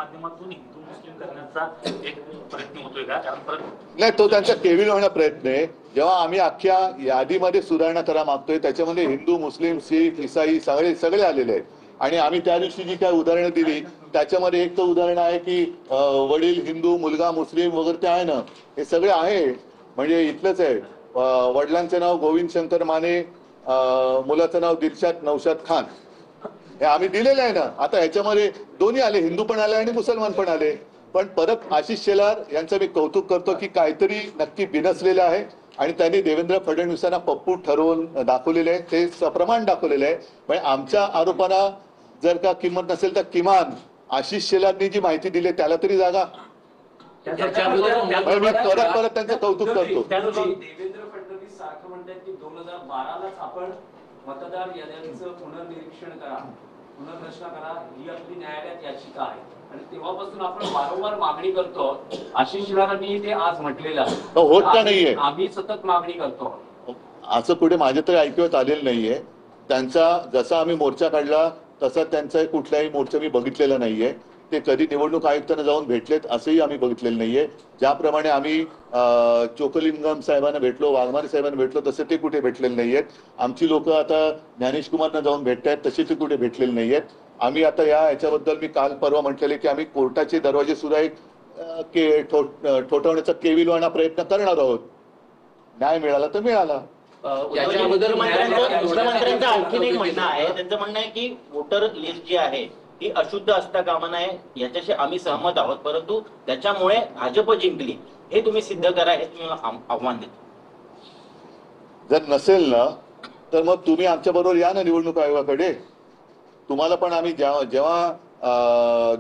माध्यमातून हिंदू मुस्लिम करण्याचा एक प्रयत्न होतोय का? कारण परत नाही, तो त्यांचा केविल होण्याचा प्रयत्न आहे. जेव्हा आम्ही अख्ख्या यादीमध्ये सुधारणा करा मागतोय त्याच्यामध्ये हिंदू, मुस्लिम, शीख, ईसाई सगळे आलेले आहेत. आणि आम्ही त्या दिवशी जी काय उदाहरणं दिली त्याच्यामध्ये एक तर उदाहरण आहे की वडील हिंदू, मुलगा मुस्लिम वगैरे ते आहे ना, हे सगळे आहे. म्हणजे इथलंच आहे. वडिलांचं नाव गोविंद शंकर माने, मुलाचं नाव दिलशाद नौशाद खान, हे आम्ही दिलेलं आहे ना. आता ह्याच्यामध्ये दोन्ही आले, हिंदू पण आले आणि मुसलमान पण आले. पण परत आशिष शेलार यांचं मी कौतुक करतो की काहीतरी नक्की बिनसलेलं आहे आणि त्यांनी देवेंद्र फडणवीसांना पप्पू ठरवून दाखवलेले आहे, ते सप्रमाण दाखवलेलं आहे. म्हणजे आमच्या आरोपांना जर का किंमत नसेल तर किमान आशिष शेलारनी जी माहिती दिली त्याला तरी जागा. मी परत त्यांचं कौतुक करतो. देवेंद्र फडणवीस सारखं म्हणतात की 2012लाच आपण मतदार याद्यांचं पुनर्निरीक्षण करा, पुनर्रचना करा, ही आपली न्यायालयात याचिका आहे. आणि तेव्हापासून आपण वारंवार मागणी करतो. आशिष शेलारांनी ते आज म्हटलेलं होत का नाहीये, आम्ही सतत मागणी करतो. असं कुठे माझ्या तरी ऐकवत आलेलं नाहीये. त्यांचा जसा आम्ही मोर्चा काढला तसा त्यांचा कुठलाही मोर्चा मी बघितलेला नाहीये. ते कधी निवडणूक आयुक्तांना जाऊन भेटलेत असंही आम्ही बघितलेलं नाहीये. ज्याप्रमाणे आम्ही चोकलिंगम साहेबांना भेटलो, वाघमारे साहेबांना भेटलो तसे ते कुठे भेटलेले नाहीयेत. आमची लोक आता ज्ञानेश कुमारना जाऊन भेटतायत तसे ते कुठे भेटलेले नाहीयेत. आम्ही आता याच्याबद्दल मी काल परवा म्हटलेले की आम्ही कोर्टाचे दरवाजे सुद्धा एक ठोठावण्याचा केविलवाणा प्रयत्न करणार आहोत. न्याय मिळाला तर मिळाला. मुख्यमंत्र्यांचं आणखीन एक म्हणणं आहे, त्यांचं म्हणणं आहे की वोटर लिस्ट जी आहे ती अशुद्ध असता कामा नये, याच्याशी आम्ही सहमत आहोत, परंतु त्याच्यामुळे भाजप जिंकली हे तुम्ही सिद्ध करा, हे तुम्ही आव्हान देतो. जर नसेल ना तर मग तुम्ही आमच्या बरोबर या ना निवडणूक आयोगाकडे. तुम्हाला पण आम्ही जेव्हा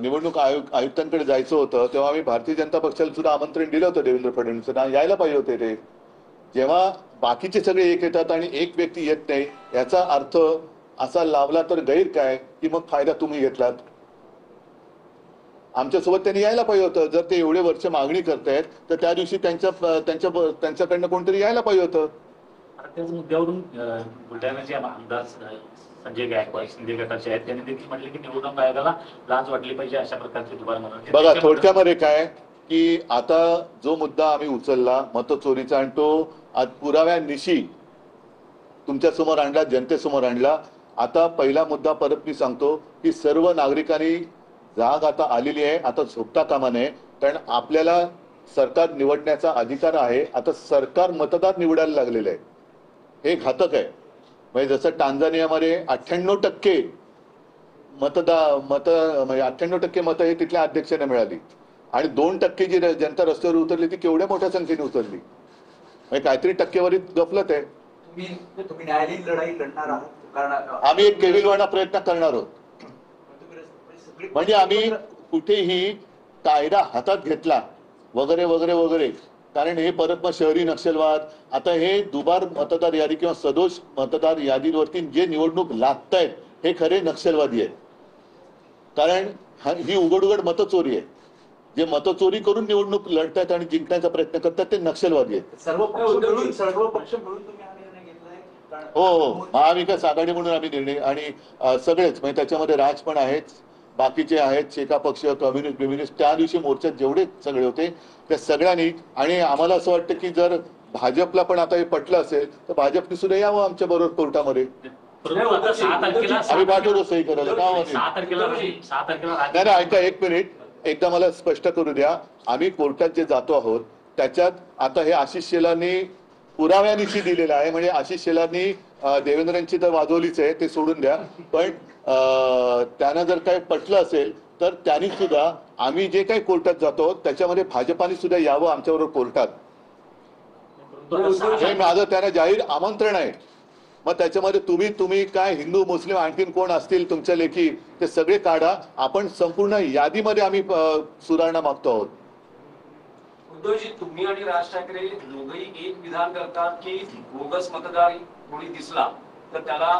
निवडणूक आयुक्तांकडे जायचं होतं तेव्हा आम्ही भारतीय जनता पक्षाला सुद्धा आमंत्रण दिलं होतं. देवेंद्र फडणवीसांना यायला पाहिजे होते ते. जेव्हा बाकीचे सगळे एक येतात आणि एक व्यक्ती येत नाही, याचा अर्थ असा लावला तर गैर काय की मग फायदा तुम्ही घेतलात. आमच्यासोबत त्यांनी यायला पाहिजे होतं. जर ते एवढे वर्ष मागणी करतायत तर त्या दिवशी त्यांच्याकडनं कोणतरी यायला पाहिजे होतं. त्याच मुद्द्यावरून बुलढाण्याचे आमदार संजय गायकवाड शिंदे गटाचे आहेत, त्यांनी देखील म्हटले की निवडणूक आयोगाला लाच वाटली पाहिजे अशा प्रकारचे दुबार म्हणून. बघा थोडक्यामध्ये काय की आता जो मुद्दा आम्ही उचलला मतचोरीचा आणि तो आज पुराव्यानिशी तुमच्या समोर आणला, जनतेसमोर आणला. आता पहिला मुद्दा परत मी सांगतो की सर्व नागरिकांनी जाग आता आलेली आहे, आता झोपता कामा नये. कारण आपल्याला सरकार निवडण्याचा अधिकार आहे. आता सरकार मतदार निवडायला लागलेलं आहे, हे घातक आहे. म्हणजे जसं टांझानियामध्ये 98% म्हणजे 98% मतं हे तिथल्या अध्यक्षांना मिळाली आणि 2% जी जनता रस्त्यावर उतरली ती केवढ्या मोठ्या संख्येने उतरली. म्हणजे काहीतरी टक्केवारीत गफलत आहे. तुम्ही न्यायालयीन लढाई लढणार आहात, कारण आम्ही एक केविलवाणा प्रयत्न करणार आहोत. म्हणजे आम्ही कुठेही कायदा हातात घेतला वगैरे वगैरे वगैरे, कारण हे परत मग शहरी नक्षलवाद, आता हे दुबार मतदार यादी किंवा सदोष मतदार यादीवरती जे निवडणूक लागतायत हे खरे नक्षलवादी आहेत. कारण ही उघड उघड मतचोरी आहे. जे मतचोरी करून निवडणूक लढतायत आणि जिंकण्याचा प्रयत्न करतात ते नक्षलवादी आहेत. सर्व पक्ष मिळून तुम्ही हा निर्णय घेतलाय? हो, महाविकास आघाडी म्हणून आम्ही निर्णय आणि सगळेच म्हणजे त्याच्यामध्ये राज पण आहेत, बाकीचे आहेत, शेका पक्ष, कम्युनिस्ट त्या दिवशी मोर्चात जेवढे सगळे होते त्या सगळ्यांनी. आणि आम्हाला असं वाटतं की जर भाजपला पण आता हे पटलं असेल तर भाजपने सुद्धा यावं आमच्या बरोबर कोर्टामध्ये. आम्ही पाठवतो सही करायला. नाही ऐका एक मिनिट, एकदा मला स्पष्ट करू द्या. आम्ही कोर्टात जे जातो आहोत त्याच्यात आता हे आशिष शेलारनी पुराव्यानिशी दिलेलं आहे. म्हणजे आशिष शेलारनी देवेंद्रांची तर वाजवलीच आहे, ते सोडून द्या. पण त्यांना जर काही पटलं असेल तर त्यांनी सुद्धा आम्ही जे काही कोर्टात जातो त्याच्यामध्ये भाजपाने सुद्धा यावं आमच्याबरोबर कोर्टात. हे माझं त्यांना जाहीर आमंत्रण आहे. मग त्याच्यामध्ये तुम्ही काय हिंदू मुस्लिम आणखीन कोण असतील तुमच्या लेखी ते सगळे काढा. आपण संपूर्ण यादीमध्ये आम्ही सुधारणा मागतो आहोत. उद्धवजी, तुम्ही आणि राज ठाकरे दोघंही एक विधान करतात की बोगस मतदार कोणी दिसला तर त्याला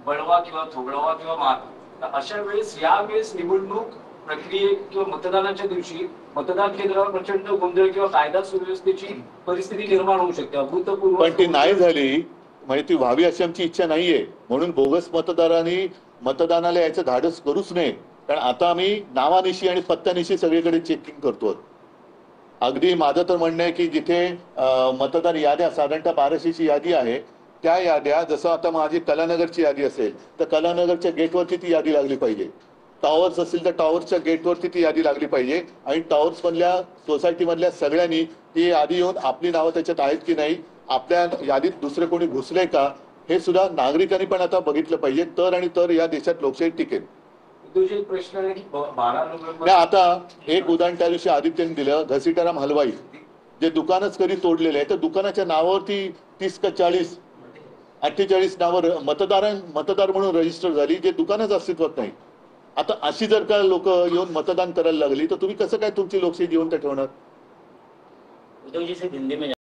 बळवा किंवा थोबळावा किंवा मार. तर अशा वेळेस यावेळेस निवडणूक प्रक्रिये किंवा मतदानाच्या दिवशी मतदान केंद्रावर प्रचंड गोंधळ किंवा कायदा सुव्यवस्थेची परिस्थिती निर्माण होऊ शकते. अभूतपूर्व पण ती नाही झाली, म्हणजे ती व्हावी अशी आमची इच्छा नाहीये. म्हणून बोगस मतदारांनी मतदानाला याचं धाडस करूच नये. कारण आता आम्ही नावानिशी आणि पत्त्यानिशी सगळीकडे चेकिंग करतो. अगदी माझं तर म्हणणं आहे की जिथे मतदार याद्या साधारणतः 1200ची यादी आहे, त्या याद्या जसं आता माझी कलानगरची यादी असेल तर कलानगरच्या गेटवरती ती यादी लागली पाहिजे. टॉवर्स असतील तर टॉवर्सच्या गेटवरती ती यादी लागली पाहिजे आणि टॉवर्स मधल्या सोसायटीमधल्या सगळ्यांनी ती यादी येऊन आपली नावं त्याच्यात आहेत की नाही, आपल्या यादीत दुसरे कोणी घुसले का, हे सुद्धा नागरिकांनी पण आता बघितलं पाहिजे. तर आणि तर या देशात लोकशाही टिकेल. उद्धवजी प्रश्न आहे की 12 नोव्हेंबर नाही, आता एक उदाहरण त्या दिवशी आदित्यने दिलं, घसीटाराम हलवाई जे दुकानच कधी तोडलेले आहे, तर दुकानाच्या नावावरती 30 का 40 48 नावं मतदार म्हणून रजिस्टर झाली, जे दुकानच अस्तित्वात नाही. आता अशी जर का लोक येऊन मतदान करायला लागली तर तुम्ही कसं काय तुमची लोकशाही जिवंत ठेवणार? उद्धव जी से हिंदी में